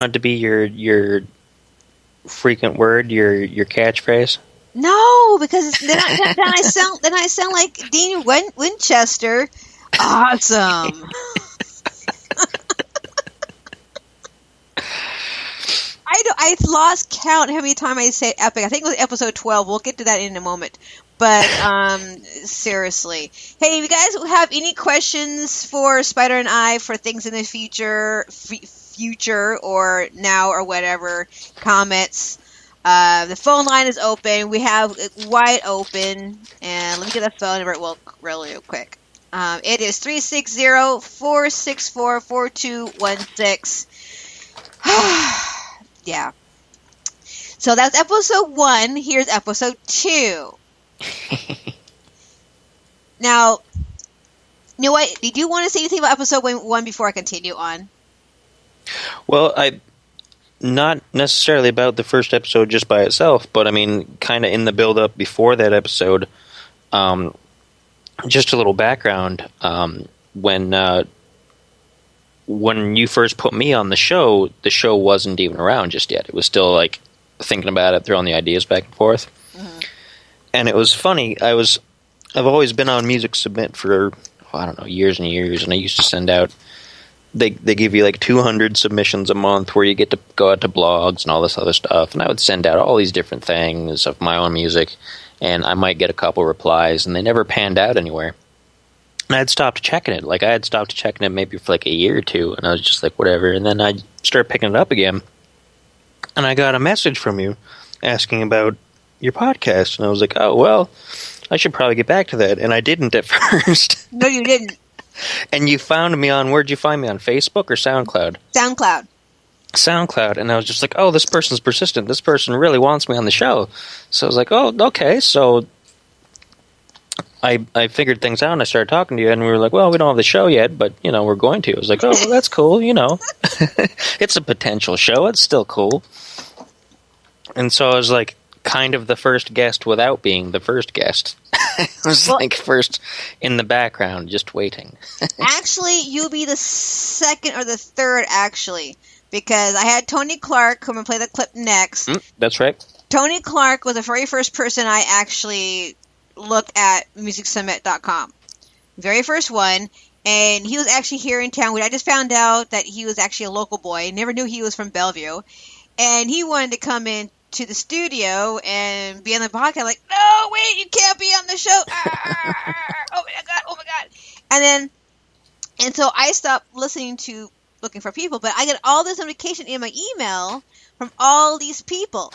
Want it to be your frequent word, your catchphrase? No, because then I sound like Dean Winchester. Awesome. I lost count how many times I say epic. I think it was episode 12. We'll get to that in a moment. But seriously, hey, if you guys have any questions for Spider and I for things in the future or now or whatever, comments. The phone line is open. We have it wide open. And let me get the phone number really quick. It is 360-464-4216. Yeah. So that's episode 1. Here's episode 2. Now, you know what? Did you want to say anything about episode 1 before I continue on? Well, not necessarily about the first episode just by itself, but I mean, kind of in the build-up before that episode, just a little background. When you first put me on the show wasn't even around just yet. It was still like thinking about it, throwing the ideas back and forth. Mm-hmm. And it was funny. I've always been on Music Submit for, I don't know, years and years, and I used to send out, they give you like 200 submissions a month where you get to go out to blogs and all this other stuff, and I would send out all these different things of my own music, and I might get a couple replies, and they never panned out anywhere. And I'd stopped checking it. Like, I had stopped checking it maybe for like a year or two, and I was just like, whatever. And then I started picking it up again, and I got a message from you asking about your podcast. And I was like, oh, well, I should probably get back to that. And I didn't at first. No, you didn't. And you found me on, where'd you find me, on Facebook or SoundCloud? SoundCloud. And I was just like, oh, this person's persistent. This person really wants me on the show. So I was like, oh, okay, so I figured things out, and I started talking to you, and we were like, well, we don't have the show yet, but, you know, we're going to. I was like, oh, well, that's cool, you know. It's a potential show. It's still cool. And so I was like kind of the first guest without being the first guest. I was like first in the background, just waiting. Actually, you'll be the second or the third, actually, because I had Tony Clark come and play the clip next. That's right. Tony Clark was the very first person I actually looked at musicsummit.com. Very first one, and he was actually here in town. I just found out that he was actually a local boy. Never knew he was from Bellevue. And he wanted to come in to the studio and be on the podcast. Like, no, wait, you can't be on the show. Oh my god. And so I stopped looking for people, but I get all this notification in my email from all these people.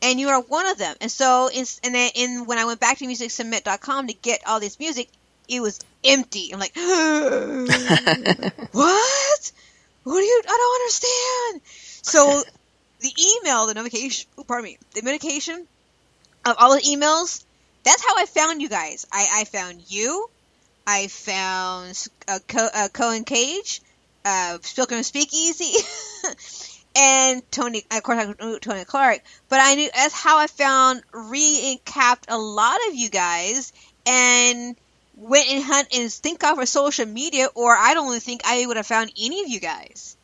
And you are one of them. And so, when I went back to musicsubmit.com to get all this music, it was empty. I'm like, what? I don't understand. So, the notification of all the emails, that's how I found you guys. I found you. I found Cohen Cage, Spilker Speakeasy. And Tony, of course, I knew Tony Clark, but I knew that's how I found, recapped a lot of you guys, and went and hunt and think off of social media, or I don't even think I would have found any of you guys.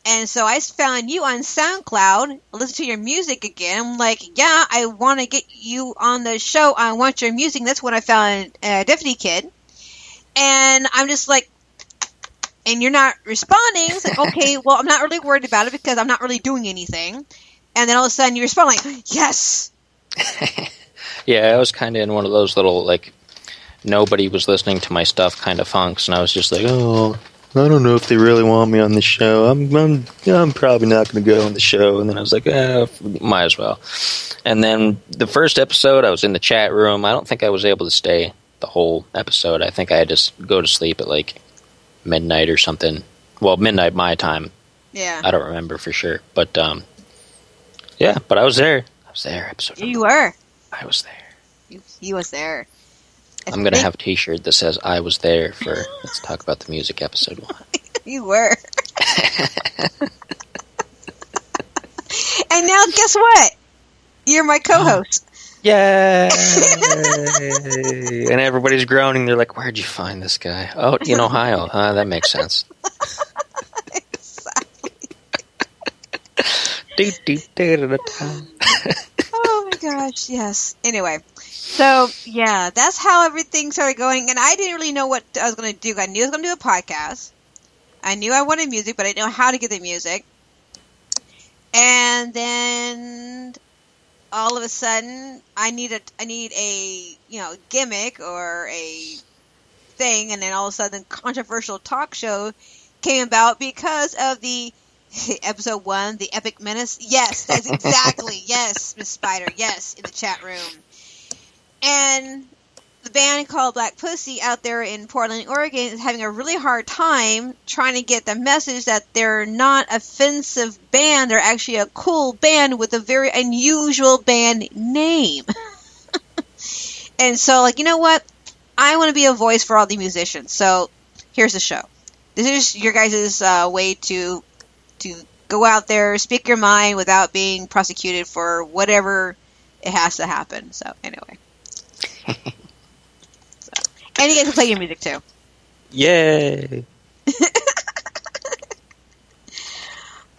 And so I found you on SoundCloud, listened to your music again. I'm like, yeah, I want to get you on the show. I want your music. That's when I found Deputy Kid, and I'm just like, and you're not responding. It's like, okay, well, I'm not really worried about it because I'm not really doing anything. And then all of a sudden you respond like, yes. Yeah, I was kind of in one of those little, like, nobody was listening to my stuff kind of funks. And I was just like, oh, I don't know if they really want me on the show. I'm probably not going to go on the show. And then I was like, might as well. And then the first episode, I was in the chat room. I don't think I was able to stay the whole episode. I think I had to go to sleep at, like, midnight or something. Well, midnight my time. Yeah. I don't remember for sure. But, yeah, but I was there. Episode You were. I was there. He was there. I'm going to have a t-shirt that says I was there for Let's Talk About the Music episode 1. You were. And now guess what? You're my co-host. Yay! And everybody's groaning. They're like, where'd you find this guy? Oh, in Ohio. That makes sense. Exactly. Oh my gosh, yes. Anyway, so yeah, that's how everything started going, and I didn't really know what I was going to do. I knew I was going to do a podcast. I knew I wanted music, but I didn't know how to get the music. And then all of a sudden, I need a gimmick or a thing, and then all of a sudden, controversial talk show came about because of the episode 1, the Epic Menace. Yes, that's exactly. Yes, Miss Spider. Yes, in the chat room. And the band called Black Pussy out there in Portland, Oregon is having a really hard time trying to get the message that they're not an offensive band. They're actually a cool band with a very unusual band name. And so, you know what? I want to be a voice for all the musicians. So here's the show. This is your guys' way to go out there, speak your mind without being prosecuted for whatever it has to happen. So anyway. And you guys can play your music too. Yay!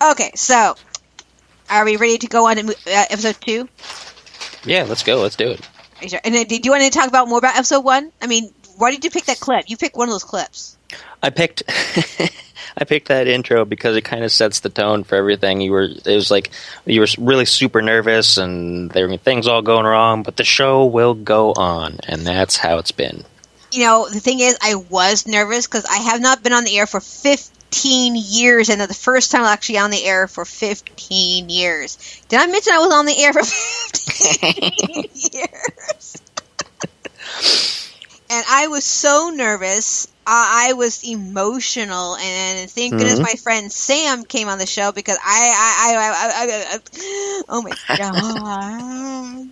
Okay, so are we ready to go on to episode 2? Yeah, let's go. Let's do it. And then, did you want to talk about more about episode 1? I mean, why did you pick that clip? You picked one of those clips. I picked that intro because it kind of sets the tone for everything. It was like you were really super nervous and there were things all going wrong, but the show will go on, and that's how it's been. You know, the thing is, I was nervous because I have not been on the air for 15 years, and the first time I'm actually on the air for 15 years. Did I mention I was on the air for 15 years? And I was so nervous. I was emotional, and thank goodness my friend Sam came on the show because I oh my god.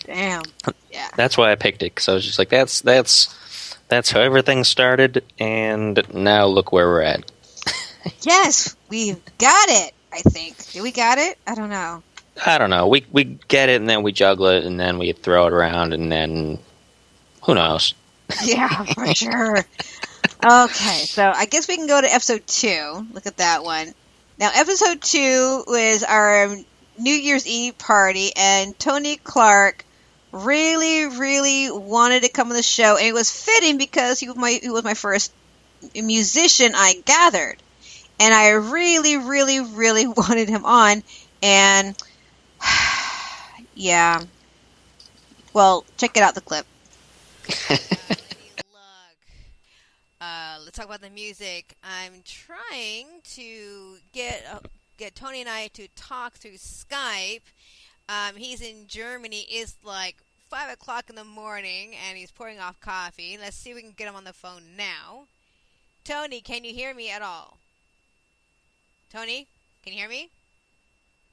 Damn. Yeah. That's why I picked it, because I was just like, that's how everything started, and now look where we're at. Yes, we've got it, I think. Did we got it? I don't know. We get it, and then we juggle it, and then we throw it around, and then who knows? Yeah, for sure. Okay, so I guess we can go to episode 2. Look at that one. Now, episode 2 was our New Year's Eve party, and Tony Clark really, really wanted to come on the show, and it was fitting because he was my first musician I gathered, and I really, really, really wanted him on, and yeah, well, check it out, the clip. Let's talk about the music. I'm trying to get Tony and I to talk through Skype. He's in Germany. It's like 5 o'clock in the morning, and he's pouring off coffee. Let's see if we can get him on the phone now. Tony, can you hear me at all? Tony, can you hear me?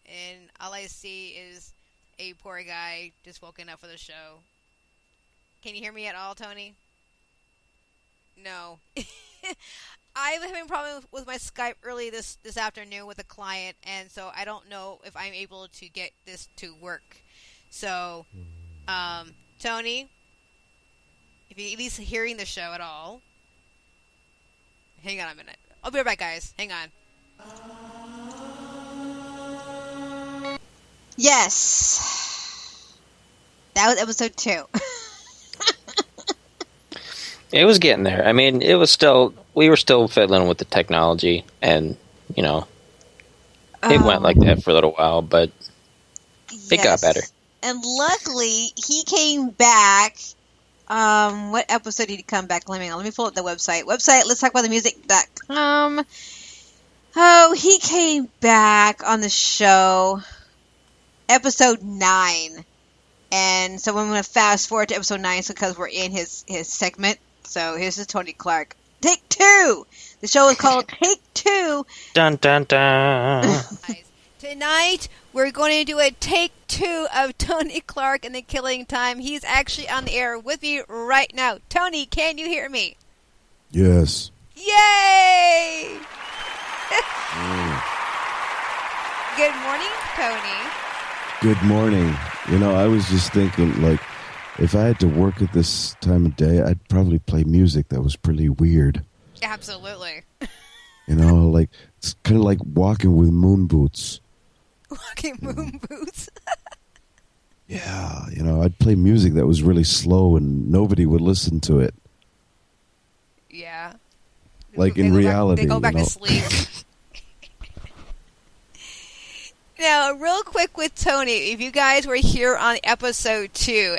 And all I see is a poor guy just woken up for the show. Can you hear me at all, Tony? No. I was having a problem with my Skype early this afternoon with a client, and so I don't know if I'm able to get this to work. So, Tony, if you're at least hearing the show at all, hang on a minute. I'll be right back, guys. Hang on. Yes. That was episode 2. It was getting there. I mean, we were still fiddling with the technology, and, it went like that for a little while, but it got better. And luckily, he came back. What episode did he come back? Let me pull up the website. Let's talk about the music.com. Oh, he came back on the show. Episode 9. And so I'm going to fast forward to episode 9 because we're in his segment. So here's the Tony Clark. Take 2! The show is called Take 2. Dun, dun, dun. Tonight, we're going to do a take 2 of Tony Clark and the Killing Time. He's actually on the air with me right now. Tony, can you hear me? Yes. Yay! Good morning, Tony. Good morning. I was just thinking, if I had to work at this time of day, I'd probably play music that was pretty weird. Absolutely. It's kind of like walking with moon boots. Walking moon boots. Yeah, I'd play music that was really slow and nobody would listen to it. Yeah. Like in reality, they go back to sleep. Now, real quick with Tony, if you guys were here on episode 2,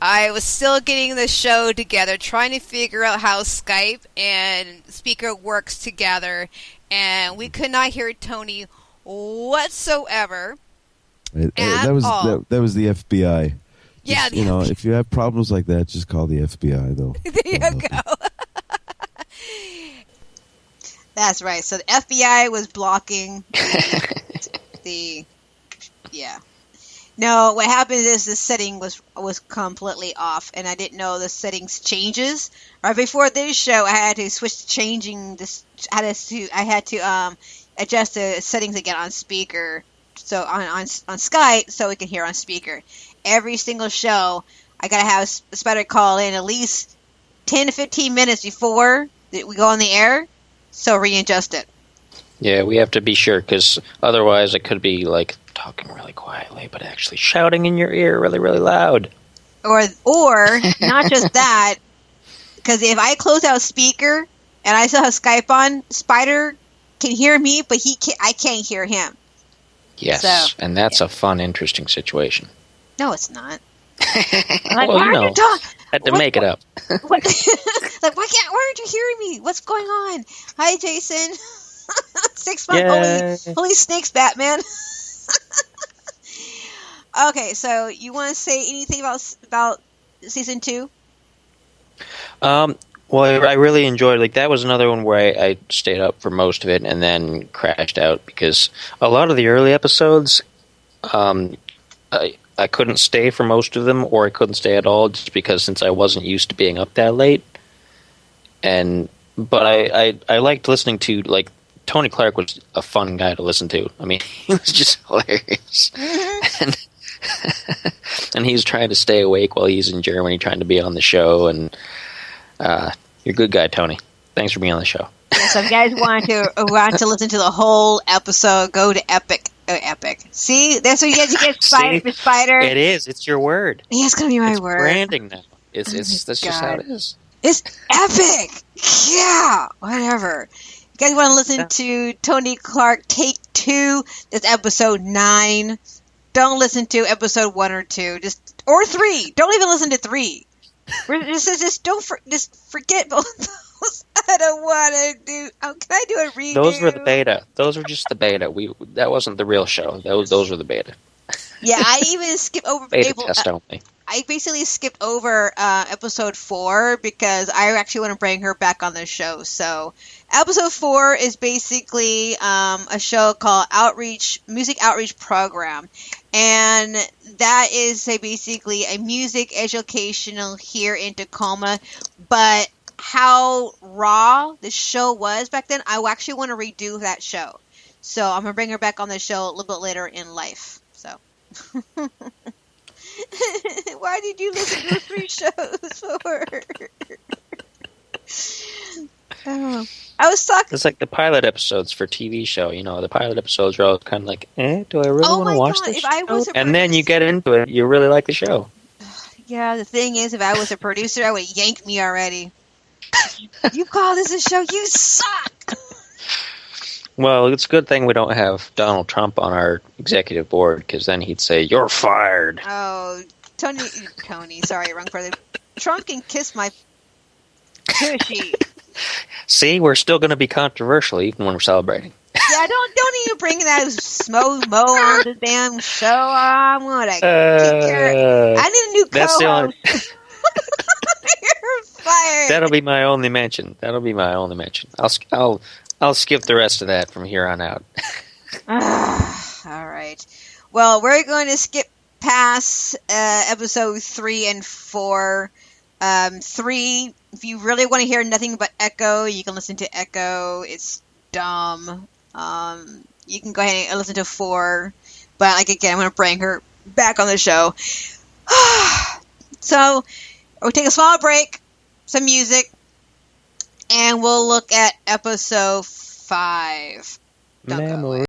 I was still getting the show together, trying to figure out how Skype and speaker works together, and we could not hear Tony whatsoever. That was the FBI. Yeah, if you have problems like that, just call the FBI, though. There you go. That's right. So the FBI was blocking yeah. No, what happens is the setting was completely off, and I didn't know the settings changes. Right before this show, I had to switch to changing this. I had to adjust the settings again on speaker, so on Skype, so we can hear on speaker. Every single show, I gotta have a Spider call in at least 10 to 15 minutes before we go on the air, so readjust it. Yeah, we have to be sure, because otherwise it could be like talking really quietly, but actually shouting in your ear really, really loud. Or not just that, because if I close out speaker and I still have Skype on, Spider can hear me, but I can't hear him. Yes, so, and that's a fun, interesting situation. No, it's not. Like, well, why aren't you talking? Had to make it up. Like, why aren't you hearing me? What's going on? Hi, Jason. 6 months. Holy snakes, Batman. Okay, so you want to say anything about season 2? Well, I really enjoyed. That was another one where I stayed up for most of it and then crashed out, because a lot of the early episodes, I couldn't stay for most of them, or I couldn't stay at all, just because since I wasn't used to being up that late. But I liked listening to, Tony Clark was a fun guy to listen to. I mean, he was just hilarious. And he's trying to stay awake while he's in Germany, trying to be on the show. And you're a good guy, Tony. Thanks for being on the show. Yeah, so if you guys want to listen to the whole episode, go to Epic. Epic. See, that's what you get Spider. It is. It's your word. Yeah, it's gonna be my word. Branding now. That's just how it is. It's epic. Yeah. Whatever. You guys want to listen to Tony Clark Take 2? That's episode 9. Don't listen to episode 1 or 2. Or 3. Don't even listen to 3. Just forget both those. I don't want to do. Oh, can I do a redo? Those were the beta. Those were just the beta. That wasn't the real show. Those were the beta. Yeah, I even skipped over beta test only. I basically skipped over episode 4 because I actually want to bring her back on the show. So, episode 4 is basically a show called Music Outreach Program, and that is basically a music educational here in Tacoma. But how raw the show was back then, I actually want to redo that show. So I'm gonna bring her back on the show a little bit later in life. So. Why did you listen to 3 shows for? Oh, I was talking. It's like the pilot episodes for TV show. The pilot episodes are all kind of like, do I really want to watch this show? And then you get into it, you really like the show. Yeah, the thing is, if I was a producer, I would yank me already. You call this a show? You suck. Well, it's a good thing we don't have Donald Trump on our executive board, because then he'd say, "You're fired." Oh, Tony, sorry, wrong brother. Trump can kiss my tushy. See, we're still going to be controversial even when we're celebrating. Yeah, don't even bring that Smo on the damn show. I'm gonna kick your. I need a new co-host. You're fired. That'll be my only mention. I'll skip the rest of that from here on out. All right. Well, we're going to skip past episode 3 and 4. 3, if you really want to hear nothing but Echo, you can listen to Echo. It's dumb. You can go ahead and listen to 4. But again, I'm going to bring her back on the show. So, we'll take a small break, some music, and we'll look at episode 5. Don't go away.